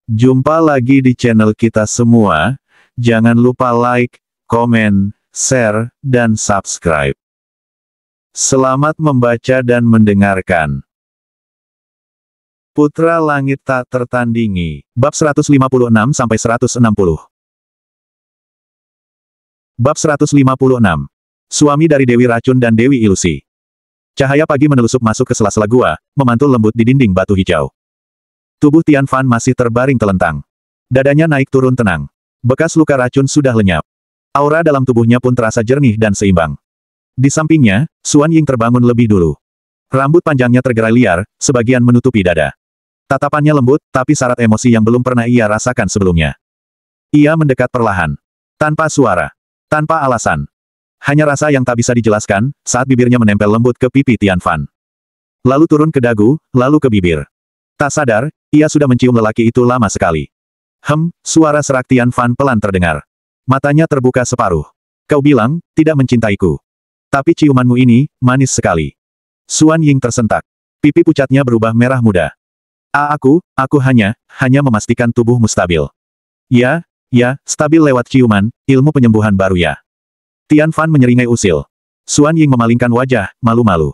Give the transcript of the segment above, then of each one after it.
Jumpa lagi di channel kita semua. Jangan lupa like, komen, share, dan subscribe. Selamat membaca dan mendengarkan. Putra Langit Tak Tertandingi, Bab 156-160. Bab 156. Suami dari Dewi Racun dan Dewi Ilusi. Cahaya pagi menelusup masuk ke sela-sela gua, memantul lembut di dinding batu hijau. Tubuh Tian Fan masih terbaring telentang. Dadanya naik turun tenang. Bekas luka racun sudah lenyap. Aura dalam tubuhnya pun terasa jernih dan seimbang. Di sampingnya, Xuan Ying terbangun lebih dulu. Rambut panjangnya tergerai liar, sebagian menutupi dada. Tatapannya lembut, tapi syarat emosi yang belum pernah ia rasakan sebelumnya. Ia mendekat perlahan. Tanpa suara. Tanpa alasan. Hanya rasa yang tak bisa dijelaskan, saat bibirnya menempel lembut ke pipi Tian Fan. Lalu turun ke dagu, lalu ke bibir. Tak sadar, ia sudah mencium lelaki itu lama sekali. Suara serak Tian Fan pelan terdengar. Matanya terbuka separuh. Kau bilang, tidak mencintaiku. Tapi ciumanmu ini, manis sekali. Xuan Ying tersentak. Pipi pucatnya berubah merah muda. Aku hanya memastikan tubuhmu stabil. Ya, stabil lewat ciuman, ilmu penyembuhan baru ya. Tian Fan menyeringai usil. Xuan Ying memalingkan wajah, malu-malu.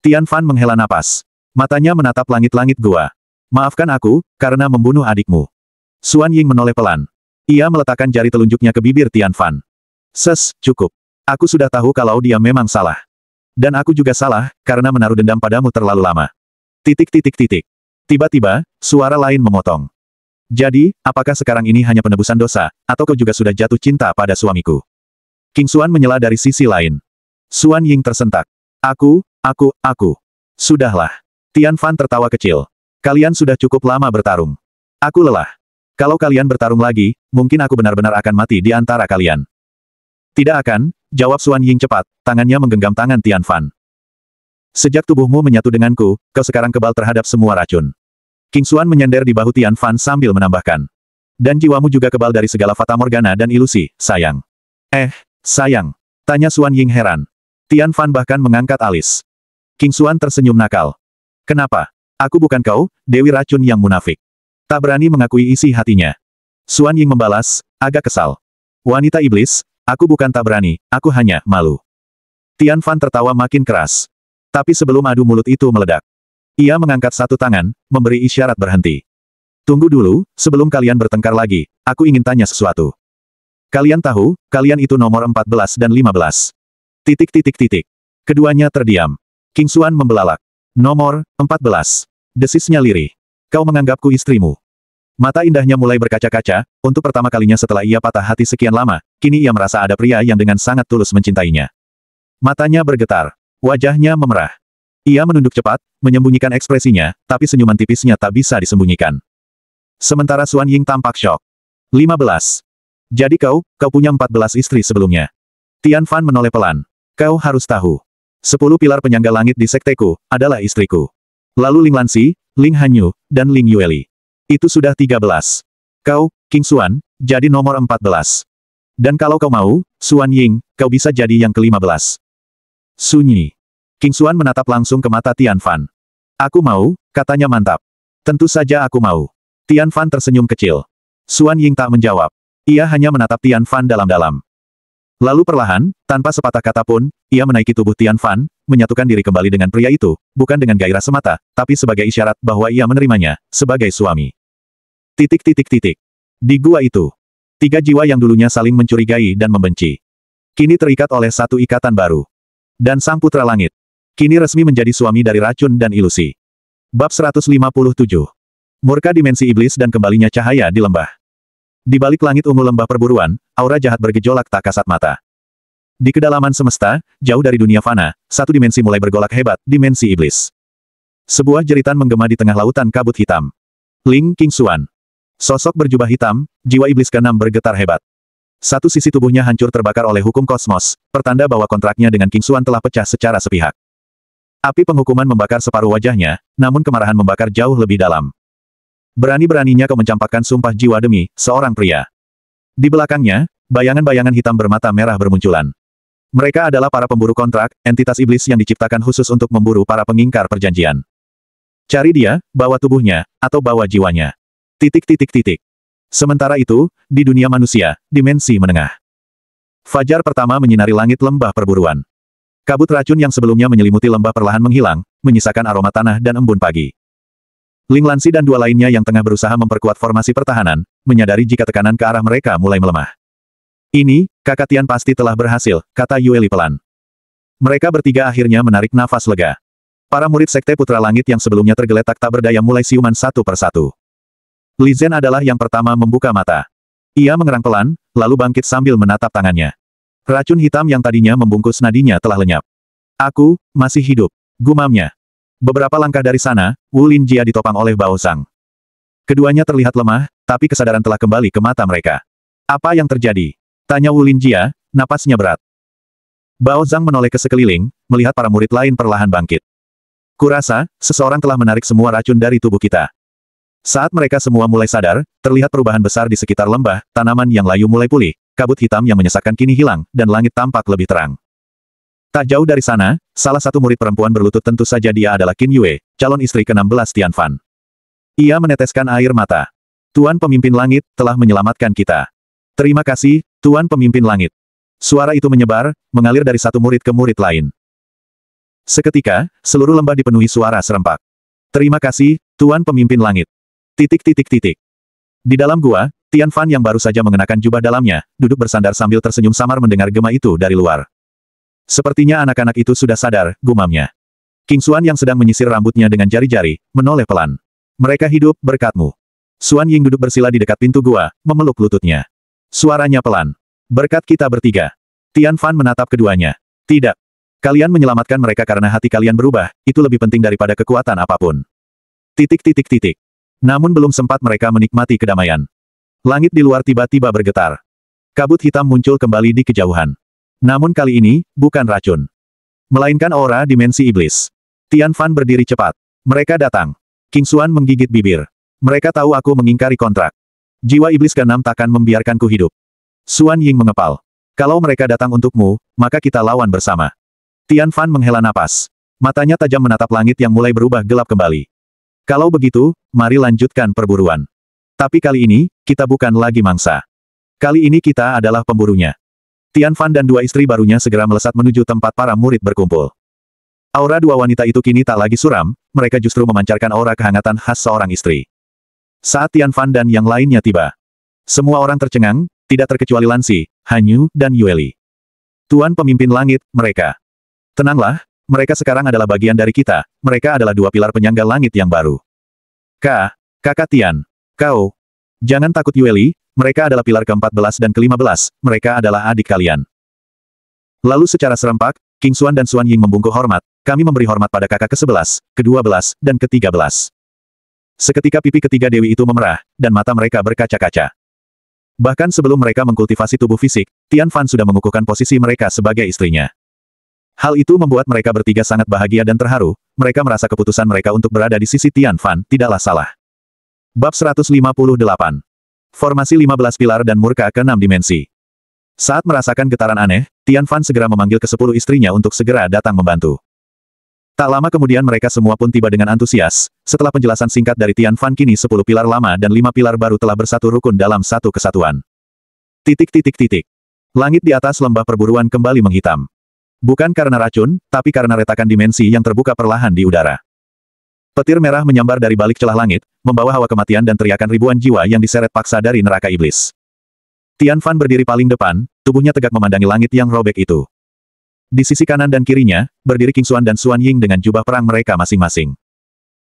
Tian Fan menghela napas. Matanya menatap langit-langit gua. Maafkan aku, karena membunuh adikmu. Xuan Ying menoleh pelan. Ia meletakkan jari telunjuknya ke bibir Tian Fan. Cukup. Aku sudah tahu kalau dia memang salah. Dan aku juga salah, karena menaruh dendam padamu terlalu lama. Tiba-tiba, suara lain memotong. Jadi, apakah sekarang ini hanya penebusan dosa, atau kau juga sudah jatuh cinta pada suamiku? King Xuan menyela dari sisi lain. Xuan Ying tersentak. Aku. Sudahlah. Tian Fan tertawa kecil. Kalian sudah cukup lama bertarung. Aku lelah. Kalau kalian bertarung lagi, mungkin aku benar-benar akan mati di antara kalian. Tidak akan, jawab Xuan Ying cepat, tangannya menggenggam tangan Tian Fan. Sejak tubuhmu menyatu denganku, kau sekarang kebal terhadap semua racun. King Xuan menyender di bahu Tian Fan sambil menambahkan. Dan jiwamu juga kebal dari segala fatamorgana dan ilusi, sayang. Sayang? Tanya Xuan Ying heran. Tian Fan bahkan mengangkat alis. King Xuan tersenyum nakal. Kenapa? Aku bukan kau, Dewi Racun yang munafik. Tak berani mengakui isi hatinya. Xuan Ying membalas, agak kesal. Wanita iblis, aku bukan tak berani, aku hanya malu. Tian Fan tertawa makin keras. Tapi sebelum adu mulut itu meledak. Ia mengangkat satu tangan, memberi isyarat berhenti. Tunggu dulu, sebelum kalian bertengkar lagi, aku ingin tanya sesuatu. Kalian tahu, kalian itu nomor 14 dan 15. Keduanya terdiam. King Xuan membelalak. Nomor 14. Desisnya lirih. Kau menganggapku istrimu. Mata indahnya mulai berkaca-kaca, untuk pertama kalinya setelah ia patah hati sekian lama, kini ia merasa ada pria yang dengan sangat tulus mencintainya. Matanya bergetar. Wajahnya memerah. Ia menunduk cepat, menyembunyikan ekspresinya, tapi senyuman tipisnya tak bisa disembunyikan. Sementara Xuan Ying tampak syok. 15. Jadi kau punya 14 istri sebelumnya. Tian Fan menoleh pelan. Kau harus tahu. 10 pilar penyangga langit di sekteku, adalah istriku. Lalu Ling Lanxi, Ling Hanyu, dan Ling Yueli. Itu sudah 13. Kau, King Xuan, jadi nomor 14. Dan kalau kau mau, Xuan Ying, kau bisa jadi yang ke-15. Sunyi. King Xuan menatap langsung ke mata Tian Fan. Aku mau, katanya mantap. Tentu saja aku mau. Tian Fan tersenyum kecil. Xuan Ying tak menjawab. Ia hanya menatap Tian Fan dalam-dalam. Lalu perlahan, tanpa sepatah kata pun, ia menaiki tubuh Tian Fan, menyatukan diri kembali dengan pria itu, bukan dengan gairah semata, tapi sebagai isyarat bahwa ia menerimanya, sebagai suami. Di gua itu. 3 jiwa yang dulunya saling mencurigai dan membenci. Kini terikat oleh satu ikatan baru. Dan Sang Putra Langit. Kini resmi menjadi suami dari racun dan ilusi. Bab 157. Murka dimensi iblis dan kembalinya cahaya di lembah. Di balik langit ungu lembah perburuan, aura jahat bergejolak tak kasat mata. Di kedalaman semesta, jauh dari dunia fana, satu dimensi mulai bergolak hebat, dimensi iblis. Sebuah jeritan menggema di tengah lautan kabut hitam. Ling King Xuan. Sosok berjubah hitam, jiwa iblis ke-6 bergetar hebat. Satu sisi tubuhnya hancur terbakar oleh hukum kosmos, pertanda bahwa kontraknya dengan King Xuan telah pecah secara sepihak. Api penghukuman membakar separuh wajahnya, namun kemarahan membakar jauh lebih dalam. Berani-beraninya kau mencampakkan sumpah jiwa demi seorang pria. Di belakangnya, bayangan-bayangan hitam bermata merah bermunculan. Mereka adalah para pemburu kontrak, entitas iblis yang diciptakan khusus untuk memburu para pengingkar perjanjian. Cari dia, bawa tubuhnya, atau bawa jiwanya. Titik titik titik. Sementara itu, di dunia manusia, dimensi menengah. Fajar pertama menyinari langit lembah perburuan. Kabut racun yang sebelumnya menyelimuti lembah perlahan menghilang, menyisakan aroma tanah dan embun pagi. Ling Lansi dan dua lainnya yang tengah berusaha memperkuat formasi pertahanan, menyadari jika tekanan ke arah mereka mulai melemah. Ini, Kakak Tian pasti telah berhasil, kata Yue Li pelan. Mereka bertiga akhirnya menarik nafas lega. Para murid Sekte Putra Langit yang sebelumnya tergeletak tak berdaya mulai siuman satu persatu. Li Zhen adalah yang pertama membuka mata. Ia mengerang pelan, lalu bangkit sambil menatap tangannya. Racun hitam yang tadinya membungkus nadinya telah lenyap. Aku, masih hidup, gumamnya. Beberapa langkah dari sana, Wu Linjia ditopang oleh Bao Zhang. Keduanya terlihat lemah, tapi kesadaran telah kembali ke mata mereka. Apa yang terjadi? Tanya Wu Linjia, napasnya berat. Bao Zhang menoleh ke sekeliling, melihat para murid lain perlahan bangkit. Kurasa, seseorang telah menarik semua racun dari tubuh kita. Saat mereka semua mulai sadar, terlihat perubahan besar di sekitar lembah, tanaman yang layu mulai pulih, kabut hitam yang menyesakkan kini hilang, dan langit tampak lebih terang. Tak jauh dari sana, salah satu murid perempuan berlutut tentu saja dia adalah Qin Yue, calon istri ke-16 Tian Fan. Ia meneteskan air mata. Tuan Pemimpin Langit, telah menyelamatkan kita. Terima kasih, Tuan Pemimpin Langit. Suara itu menyebar, mengalir dari satu murid ke murid lain. Seketika, seluruh lembah dipenuhi suara serempak. Terima kasih, Tuan Pemimpin Langit. Titik titik titik. Di dalam gua, Tian Fan yang baru saja mengenakan jubah dalamnya, duduk bersandar sambil tersenyum samar mendengar gema itu dari luar. Sepertinya anak-anak itu sudah sadar, gumamnya. King Xuan yang sedang menyisir rambutnya dengan jari-jari, menoleh pelan. Mereka hidup berkatmu. Xuan Ying duduk bersila di dekat pintu gua, memeluk lututnya. Suaranya pelan. Berkat kita bertiga. Tian Fan menatap keduanya. Tidak. Kalian menyelamatkan mereka karena hati kalian berubah, itu lebih penting daripada kekuatan apapun. Titik titik titik. Namun belum sempat mereka menikmati kedamaian. Langit di luar tiba-tiba bergetar. Kabut hitam muncul kembali di kejauhan. Namun kali ini, bukan racun. Melainkan aura dimensi iblis. Tian Fan berdiri cepat. Mereka datang. King Xuan menggigit bibir. Mereka tahu aku mengingkari kontrak. Jiwa iblis ke-6 takkan membiarkanku hidup. Xuan Ying mengepal. Kalau mereka datang untukmu, maka kita lawan bersama. Tian Fan menghela napas. Matanya tajam menatap langit yang mulai berubah gelap kembali. Kalau begitu, mari lanjutkan perburuan. Tapi kali ini, kita bukan lagi mangsa. Kali ini kita adalah pemburunya. Tian Fan dan dua istri barunya segera melesat menuju tempat para murid berkumpul. Aura dua wanita itu kini tak lagi suram, mereka justru memancarkan aura kehangatan khas seorang istri. Saat Tian Fan dan yang lainnya tiba, semua orang tercengang, tidak terkecuali Lansi, Han Yu, dan Yue Li. Tuan Pemimpin Langit, mereka. Tenanglah. Mereka sekarang adalah bagian dari kita, mereka adalah dua pilar penyangga langit yang baru. Kakak Tian. Kau. Jangan takut Yue Li, mereka adalah pilar ke-14 dan ke-15, mereka adalah adik kalian. Lalu secara serempak, King Xuan dan Xuan Ying membungkuk hormat, kami memberi hormat pada kakak ke-11, ke-12, dan ke-13. Seketika pipi ketiga dewi itu memerah, dan mata mereka berkaca-kaca. Bahkan sebelum mereka mengkultivasi tubuh fisik, Tian Fan sudah mengukuhkan posisi mereka sebagai istrinya. Hal itu membuat mereka bertiga sangat bahagia dan terharu, mereka merasa keputusan mereka untuk berada di sisi Tian Fan tidaklah salah. Bab 158. Formasi 15 pilar dan murka ke-6 dimensi. Saat merasakan getaran aneh, Tian Fan segera memanggil ke-10 istrinya untuk segera datang membantu. Tak lama kemudian mereka semua pun tiba dengan antusias, setelah penjelasan singkat dari Tian Fan kini 10 pilar lama dan 5 pilar baru telah bersatu rukun dalam satu kesatuan. Titik titik titik. Langit di atas lembah perburuan kembali menghitam. Bukan karena racun, tapi karena retakan dimensi yang terbuka perlahan di udara. Petir merah menyambar dari balik celah langit, membawa hawa kematian dan teriakan ribuan jiwa yang diseret paksa dari neraka iblis. Tian Fan berdiri paling depan, tubuhnya tegak memandangi langit yang robek itu. Di sisi kanan dan kirinya, berdiri King Xuan dan Xuan Ying dengan jubah perang mereka masing-masing.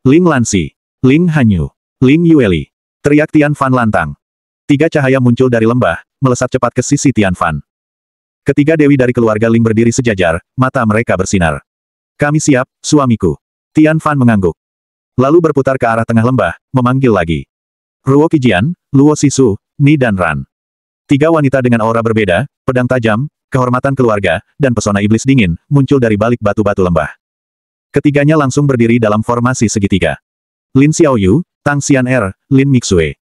Ling Lansi, Ling Han Yu, Ling Yue Li. Teriak Tian Fan lantang. 3 cahaya muncul dari lembah, melesat cepat ke sisi Tian Fan. Ketiga dewi dari keluarga Ling berdiri sejajar, mata mereka bersinar. Kami siap, suamiku. Tian Fan mengangguk. Lalu berputar ke arah tengah lembah, memanggil lagi. Ruo Qijian, Luo Sisu, Ni dan Ran. 3 wanita dengan aura berbeda, pedang tajam, kehormatan keluarga, dan pesona iblis dingin, muncul dari balik batu-batu lembah. Ketiganya langsung berdiri dalam formasi segitiga. Lin Xiaoyu, Tang Xian'er, Lin Mixue.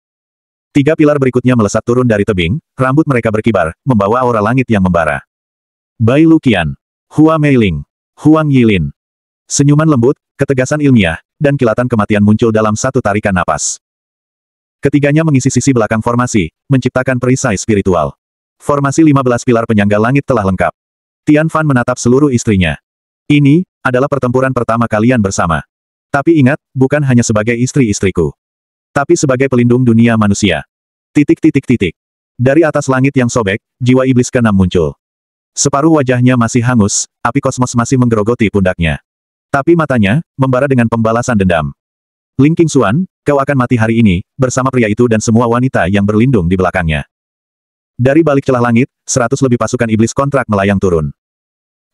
3 pilar berikutnya melesat turun dari tebing, rambut mereka berkibar, membawa aura langit yang membara. Bai Luqian, Hua Meiling, Huang Yilin. Senyuman lembut, ketegasan ilmiah, dan kilatan kematian muncul dalam satu tarikan napas. Ketiganya mengisi sisi belakang formasi, menciptakan perisai spiritual. Formasi 15 pilar penyangga langit telah lengkap. Tian Fan menatap seluruh istrinya. Ini adalah pertempuran pertama kalian bersama. Tapi ingat, bukan hanya sebagai istri-istriku. Tapi sebagai pelindung dunia manusia. Titik. Dari atas langit yang sobek, jiwa iblis ke-6 muncul. Separuh wajahnya masih hangus, api kosmos masih menggerogoti pundaknya. Tapi matanya, membara dengan pembalasan dendam. Ling Qingxuan, kau akan mati hari ini, bersama pria itu dan semua wanita yang berlindung di belakangnya. Dari balik celah langit, 100 lebih pasukan iblis kontrak melayang turun.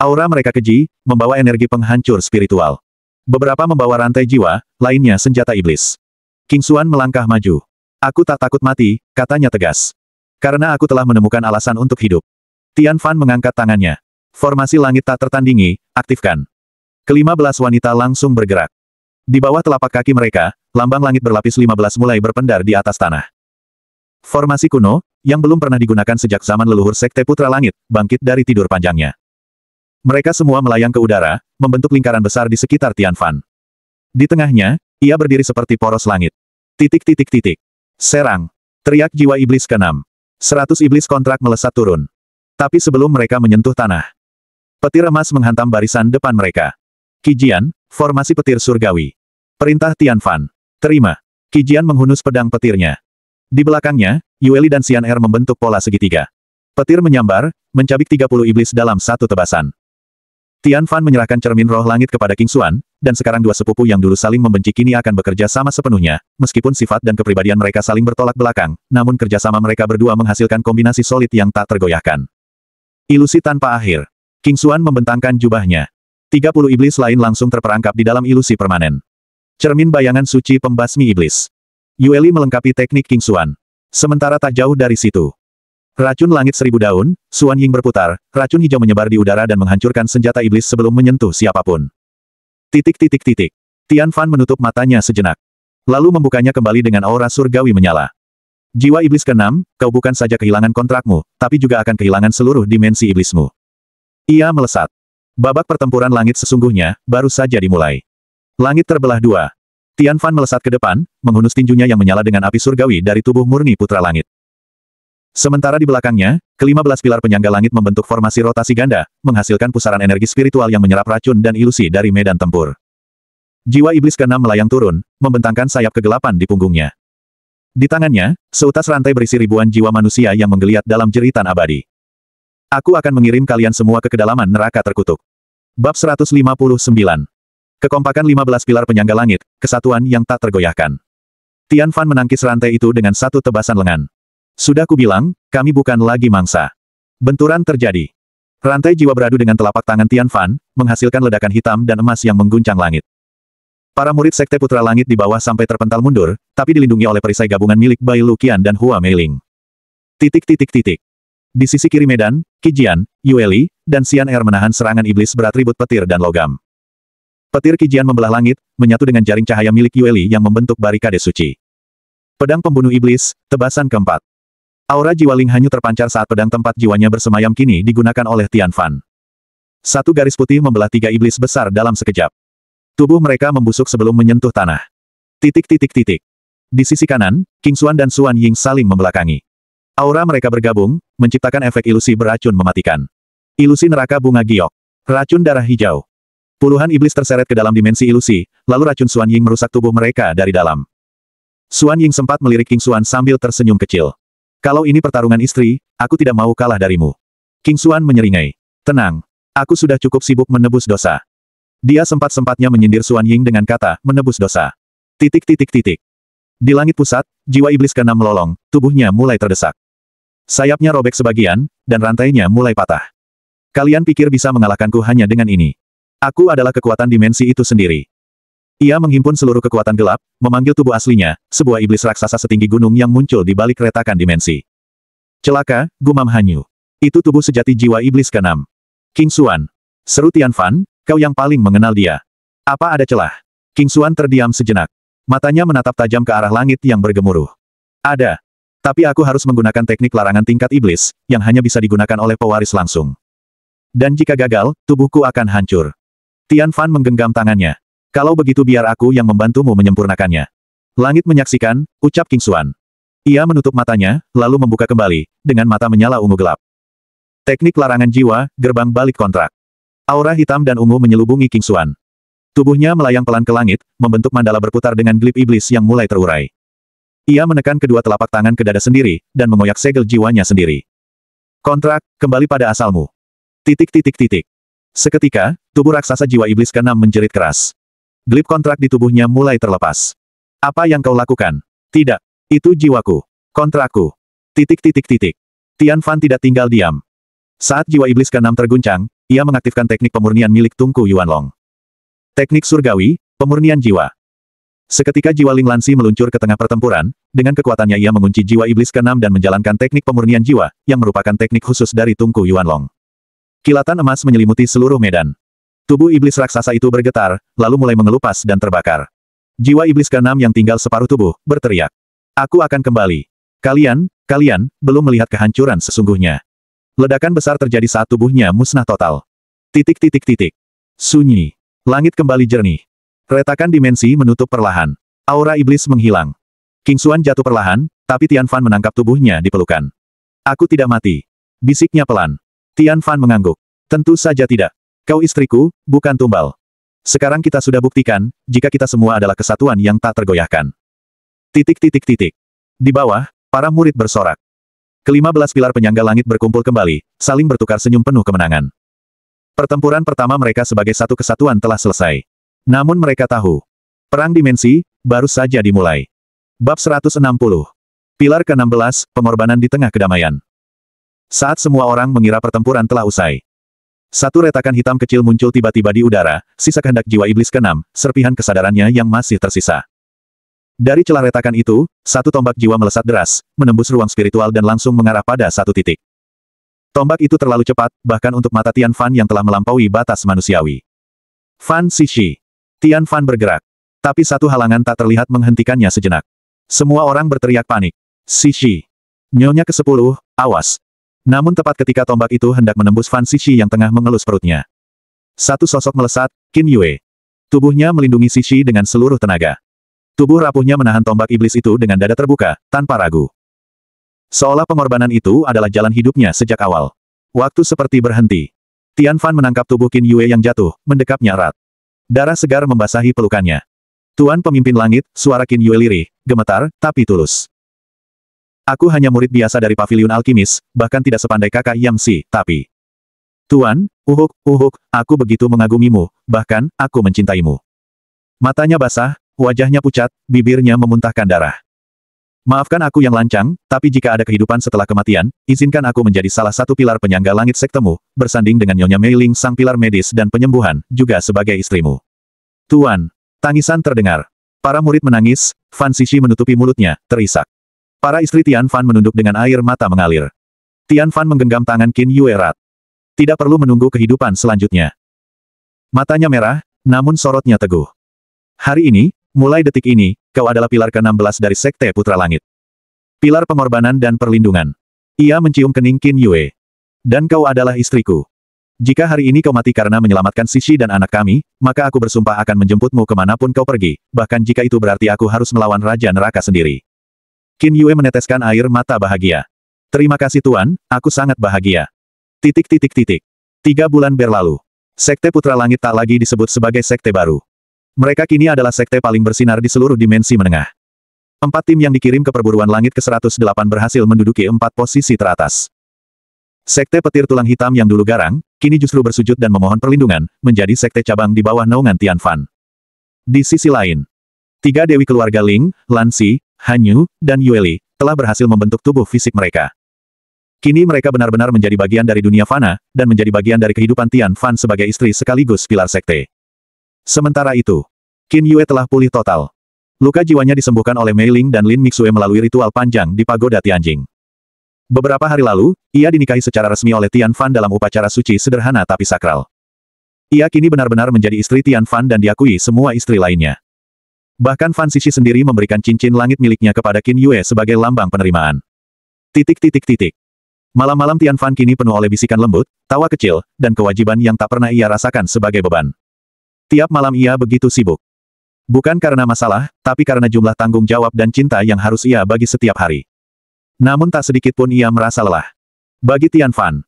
Aura mereka keji, membawa energi penghancur spiritual. Beberapa membawa rantai jiwa, lainnya senjata iblis. Qingxuan melangkah maju. Aku tak takut mati, katanya tegas. Karena aku telah menemukan alasan untuk hidup. Tian Fan mengangkat tangannya. Formasi langit tak tertandingi, aktifkan. Ke-15 wanita langsung bergerak. Di bawah telapak kaki mereka, lambang langit berlapis 15 mulai berpendar di atas tanah. Formasi kuno, yang belum pernah digunakan sejak zaman leluhur Sekte Putra Langit, bangkit dari tidur panjangnya. Mereka semua melayang ke udara, membentuk lingkaran besar di sekitar Tian Fan. Di tengahnya, ia berdiri seperti poros langit. Serang. Teriak jiwa iblis ke-6. 100 iblis kontrak melesat turun. Tapi sebelum mereka menyentuh tanah, petir emas menghantam barisan depan mereka. Kijian, formasi petir surgawi. Perintah Tian Fan. Terima. Kijian menghunus pedang petirnya. Di belakangnya, Yueli dan Xian Er membentuk pola segitiga. Petir menyambar, mencabik 30 iblis dalam satu tebasan. Tian Fan menyerahkan cermin roh langit kepada Qingxuan, dan sekarang dua sepupu yang dulu saling membenci kini akan bekerja sama sepenuhnya, meskipun sifat dan kepribadian mereka saling bertolak belakang, namun kerjasama mereka berdua menghasilkan kombinasi solid yang tak tergoyahkan. Ilusi tanpa akhir. Qingxuan membentangkan jubahnya. 30 iblis lain langsung terperangkap di dalam ilusi permanen. Cermin bayangan suci pembasmi iblis. Yueli melengkapi teknik Qingxuan. Sementara tak jauh dari situ, racun langit 1000 daun, Suan Ying berputar, racun hijau menyebar di udara dan menghancurkan senjata iblis sebelum menyentuh siapapun. Tian Fan menutup matanya sejenak. Lalu membukanya kembali dengan aura surgawi menyala. Jiwa iblis ke-6, kau bukan saja kehilangan kontrakmu, tapi juga akan kehilangan seluruh dimensi iblismu. Ia melesat. Babak pertempuran langit sesungguhnya, baru saja dimulai. Langit terbelah dua. Tian Fan melesat ke depan, menghunus tinjunya yang menyala dengan api surgawi dari tubuh murni putra langit. Sementara di belakangnya, ke-15 pilar penyangga langit membentuk formasi rotasi ganda, menghasilkan pusaran energi spiritual yang menyerap racun dan ilusi dari medan tempur. Jiwa iblis ke-6 melayang turun, membentangkan sayap kegelapan di punggungnya. Di tangannya, seutas rantai berisi ribuan jiwa manusia yang menggeliat dalam jeritan abadi. Aku akan mengirim kalian semua ke kedalaman neraka terkutuk. Bab 159. Kekompakan 15 pilar penyangga langit, kesatuan yang tak tergoyahkan. Tian Fan menangkis rantai itu dengan satu tebasan lengan. Sudah kubilang, kami bukan lagi mangsa. Benturan terjadi. Rantai jiwa beradu dengan telapak tangan Tian Fan, menghasilkan ledakan hitam dan emas yang mengguncang langit. Para murid Sekte Putra Langit di bawah sampai terpental mundur, tapi dilindungi oleh perisai gabungan milik Bai Luqian dan Hua Meiling. Di sisi kiri medan, Kijian, Yueli, dan Xian Er menahan serangan iblis beratribut petir dan logam. Petir Kijian membelah langit, menyatu dengan jaring cahaya milik Yueli yang membentuk barikade suci. Pedang pembunuh iblis, tebasan keempat. Aura jiwa Ling Hanyu terpancar saat pedang tempat jiwanya bersemayam kini digunakan oleh Tian Fan. Satu garis putih membelah 3 iblis besar dalam sekejap. Tubuh mereka membusuk sebelum menyentuh tanah. Di sisi kanan, Qingxuan dan Suan Ying saling membelakangi. Aura mereka bergabung, menciptakan efek ilusi beracun mematikan. Ilusi neraka bunga giok. Racun darah hijau. Puluhan iblis terseret ke dalam dimensi ilusi, lalu racun Suan Ying merusak tubuh mereka dari dalam. Suan Ying sempat melirik Qingxuan sambil tersenyum kecil. Kalau ini pertarungan istri, aku tidak mau kalah darimu. Qingxuan menyeringai. Tenang. Aku sudah cukup sibuk menebus dosa. Dia sempat-sempatnya menyindir Suan Ying dengan kata, menebus dosa. Di langit pusat, jiwa iblis ke-6 melolong, tubuhnya mulai terdesak. Sayapnya robek sebagian, dan rantainya mulai patah. Kalian pikir bisa mengalahkanku hanya dengan ini? Aku adalah kekuatan dimensi itu sendiri. Ia menghimpun seluruh kekuatan gelap, memanggil tubuh aslinya, sebuah iblis raksasa setinggi gunung yang muncul di balik retakan dimensi. Celaka, gumam Hanyu. Itu tubuh sejati jiwa iblis ke-6. Qingxuan. Seru Tian Fan, kau yang paling mengenal dia. Apa ada celah? Qingxuan terdiam sejenak. Matanya menatap tajam ke arah langit yang bergemuruh. Ada. Tapi aku harus menggunakan teknik larangan tingkat iblis, yang hanya bisa digunakan oleh pewaris langsung. Dan jika gagal, tubuhku akan hancur. Tian Fan menggenggam tangannya. Kalau begitu biar aku yang membantumu menyempurnakannya. Langit menyaksikan, ucap Qingxuan. Ia menutup matanya, lalu membuka kembali, dengan mata menyala ungu gelap. Teknik larangan jiwa, gerbang balik kontrak. Aura hitam dan ungu menyelubungi King Xuan. Tubuhnya melayang pelan ke langit, membentuk mandala berputar dengan glip iblis yang mulai terurai. Ia menekan kedua telapak tangan ke dada sendiri, dan mengoyak segel jiwanya sendiri. Kontrak, kembali pada asalmu. Titik. Seketika, tubuh raksasa jiwa iblis ke-6 menjerit keras. Glip kontrak di tubuhnya mulai terlepas. Apa yang kau lakukan? Tidak. Itu jiwaku. Kontrakku. Titik. Tian Fan tidak tinggal diam. Saat jiwa iblis ke-6 terguncang, ia mengaktifkan teknik pemurnian milik Tunku Yuanlong. Teknik surgawi, pemurnian jiwa. Seketika jiwa Ling Lansi meluncur ke tengah pertempuran, dengan kekuatannya ia mengunci jiwa iblis ke-6 dan menjalankan teknik pemurnian jiwa, yang merupakan teknik khusus dari Tunku Yuanlong. Kilatan emas menyelimuti seluruh medan. Tubuh iblis raksasa itu bergetar, lalu mulai mengelupas dan terbakar. Jiwa iblis ke-6 yang tinggal separuh tubuh, berteriak. Aku akan kembali. Kalian belum melihat kehancuran sesungguhnya. Ledakan besar terjadi saat tubuhnya musnah total. Titik. Sunyi. Langit kembali jernih. Retakan dimensi menutup perlahan. Aura iblis menghilang. King Xuan jatuh perlahan, tapi Tian Fan menangkap tubuhnya di pelukan. Aku tidak mati. Bisiknya pelan. Tian Fan mengangguk. Tentu saja tidak. Kau istriku, bukan tumbal. Sekarang kita sudah buktikan, jika kita semua adalah kesatuan yang tak tergoyahkan. Titik. Di bawah, para murid bersorak. Ke-15 pilar penyangga langit berkumpul kembali, saling bertukar senyum penuh kemenangan. Pertempuran pertama mereka sebagai satu kesatuan telah selesai. Namun mereka tahu, perang dimensi, baru saja dimulai. Bab 160. Pilar ke-16, pengorbanan di tengah kedamaian. Saat semua orang mengira pertempuran telah usai. Satu retakan hitam kecil muncul tiba-tiba di udara, sisa kehendak jiwa iblis ke-6, serpihan kesadarannya yang masih tersisa. Dari celah retakan itu, satu tombak jiwa melesat deras, menembus ruang spiritual dan langsung mengarah pada satu titik. Tombak itu terlalu cepat, bahkan untuk mata Tian Fan yang telah melampaui batas manusiawi. Fan Xixi. Tian Fan bergerak. Tapi satu halangan tak terlihat menghentikannya sejenak. Semua orang berteriak panik. Xixi. Nyonya ke-10, awas. Namun tepat ketika tombak itu hendak menembus Fan Xixi yang tengah mengelus perutnya. Satu sosok melesat, Qin Yue. Tubuhnya melindungi Xixi dengan seluruh tenaga. Tubuh rapuhnya menahan tombak iblis itu dengan dada terbuka, tanpa ragu. Seolah pengorbanan itu adalah jalan hidupnya sejak awal. Waktu seperti berhenti. Tian Fan menangkap tubuh Qin Yue yang jatuh, mendekapnya erat. Darah segar membasahi pelukannya. Tuan pemimpin langit, suara Qin Yue lirih, gemetar, tapi tulus. Aku hanya murid biasa dari paviliun alkimis, bahkan tidak sepandai kakak Yamsi, tapi... Tuan, aku begitu mengagumimu, bahkan, aku mencintaimu. Matanya basah, wajahnya pucat, bibirnya memuntahkan darah. Maafkan aku yang lancang, tapi jika ada kehidupan setelah kematian, izinkan aku menjadi salah satu pilar penyangga langit sektemu, bersanding dengan Nyonya Mei Ling sang pilar medis dan penyembuhan, juga sebagai istrimu. Tuan, tangisan terdengar. Para murid menangis, Fan Xixi menutupi mulutnya, terisak. Para istri Tian Fan menunduk dengan air mata mengalir. Tian Fan menggenggam tangan Qin Yue erat. Tidak perlu menunggu kehidupan selanjutnya. Matanya merah, namun sorotnya teguh. Hari ini, mulai detik ini, kau adalah pilar ke-16 dari Sekte Putra Langit. Pilar pengorbanan dan perlindungan. Ia mencium kening Qin Yue. Dan kau adalah istriku. Jika hari ini kau mati karena menyelamatkan Xixi dan anak kami, maka aku bersumpah akan menjemputmu kemanapun kau pergi, bahkan jika itu berarti aku harus melawan Raja Neraka sendiri. Qin Yue meneteskan air mata bahagia. Terima kasih Tuan, aku sangat bahagia. 3 bulan berlalu. Sekte Putra Langit tak lagi disebut sebagai sekte baru. Mereka kini adalah sekte paling bersinar di seluruh dimensi menengah. 4 tim yang dikirim ke perburuan langit ke-108 berhasil menduduki 4 posisi teratas. Sekte Petir Tulang Hitam yang dulu garang, kini justru bersujud dan memohon perlindungan, menjadi sekte cabang di bawah naungan Tian Fan. Di sisi lain, 3 dewi keluarga Ling, Lansi, Hanyu, dan Yueli, telah berhasil membentuk tubuh fisik mereka. Kini mereka benar-benar menjadi bagian dari dunia fana, dan menjadi bagian dari kehidupan Tian Fan sebagai istri sekaligus pilar sekte. Sementara itu, Qin Yue telah pulih total. Luka jiwanya disembuhkan oleh Mei Ling dan Lin Mixue melalui ritual panjang di Pagoda Tianjing. Beberapa hari lalu, ia dinikahi secara resmi oleh Tian Fan dalam upacara suci sederhana tapi sakral. Ia kini benar-benar menjadi istri Tian Fan dan diakui semua istri lainnya. Bahkan Fan Xixi sendiri memberikan cincin langit miliknya kepada Qin Yue sebagai lambang penerimaan. Malam-malam Tian Fan kini penuh oleh bisikan lembut, tawa kecil, dan kewajiban yang tak pernah ia rasakan sebagai beban. Tiap malam ia begitu sibuk. Bukan karena masalah, tapi karena jumlah tanggung jawab dan cinta yang harus ia bagi setiap hari. Namun tak sedikit pun ia merasa lelah. Bagi Tian Fan,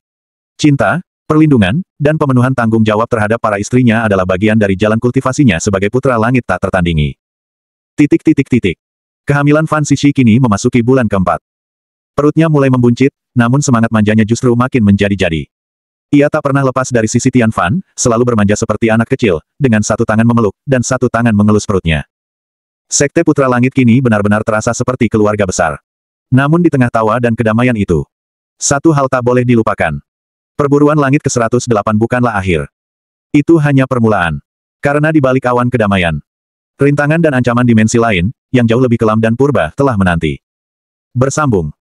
cinta, perlindungan, dan pemenuhan tanggung jawab terhadap para istrinya adalah bagian dari jalan kultivasinya sebagai putra langit tak tertandingi. Kehamilan Fan Xixi kini memasuki bulan keempat. Perutnya mulai membuncit, namun semangat manjanya justru makin menjadi-jadi. Ia tak pernah lepas dari sisi Tian Fan, selalu bermanja seperti anak kecil, dengan satu tangan memeluk, dan satu tangan mengelus perutnya. Sekte Putra Langit kini benar-benar terasa seperti keluarga besar. Namun di tengah tawa dan kedamaian itu, satu hal tak boleh dilupakan. Perburuan langit ke-108 bukanlah akhir. Itu hanya permulaan. Karena di balik awan kedamaian, rintangan dan ancaman dimensi lain, yang jauh lebih kelam dan purba, telah menanti. Bersambung.